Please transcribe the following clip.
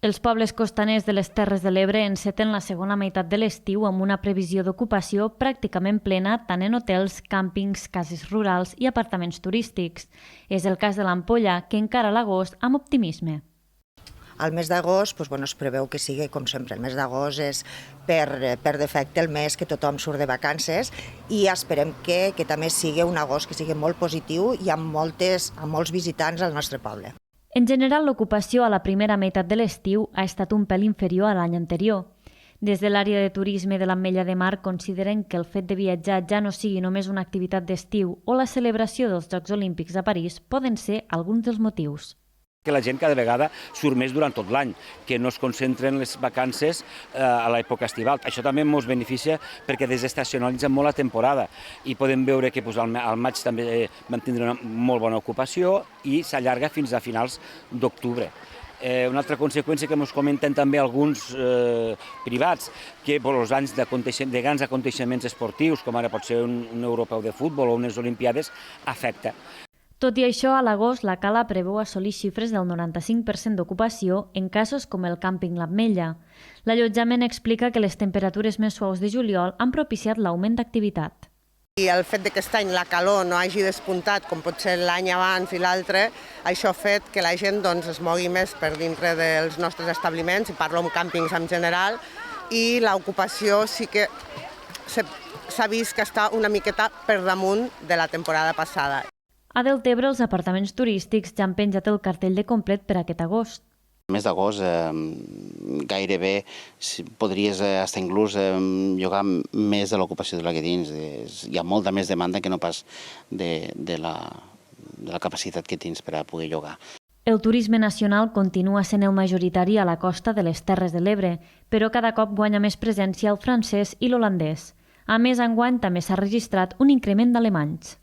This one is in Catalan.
Els pobles costaners de les Terres de l'Ebre enceten la segona meitat de l'estiu amb una previsió d'ocupació pràcticament plena tant en hotels, càmpings, cases rurals i apartaments turístics. És el cas de l'Ampolla, que encara l'agost amb optimisme. Al mes d'agost es preveu que sigui com sempre. El mes d'agost és per defecte el mes que tothom surt de vacances i esperem que també sigui un agost que sigui molt positiu i amb molts visitants al nostre poble. En general, l'ocupació a la primera meitat de l'estiu ha estat un pèl inferior a l'any anterior. Des de l'àrea de turisme de l'Ametlla de Mar consideren que el fet de viatjar ja no sigui només una activitat d'estiu o la celebració dels Jocs Olímpics a París poden ser alguns dels motius. Que la gent cada vegada surt més durant tot l'any, que no es concentren les vacances a l'època estival. Això també ens beneficia perquè desestacionalitza molt la temporada i podem veure que al maig també vam tindre una molt bona ocupació i s'allarga fins a finals d'octubre. Una altra conseqüència que ens comenten també alguns privats, que els anys de grans aconteixements esportius, com ara pot ser un europeu de futbol o unes olimpiades, afecta. Tot i això, a l'agost la Cala preveu assolir xifres del 95% d'ocupació en casos com el càmping l'Ametlla. L'allotjament explica que les temperatures més suaus de juliol han propiciat l'augment d'activitat. I el fet que aquest any la calor no hagi despuntat com pot ser l'any abans i l'altre, això ha fet que la gent es mogui més per dintre dels nostres establiments, i parlo amb càmpings en general, i l'ocupació sí que s'ha vist que està una miqueta per damunt de la temporada passada. A Deltebre, els apartaments turístics ja han penjat el cartell de complet per aquest agost. El mes d'agost gairebé podries fins inclús llogar més de l'ocupació de la que tens. Hi ha molta més demanda que no pas de la capacitat que tens per a poder llogar. El turisme nacional continua sent el majoritari a la costa de les Terres de l'Ebre, però cada cop guanya més presència el francès i l'holandès. A més, enguany també s'ha registrat un increment d'alemanys.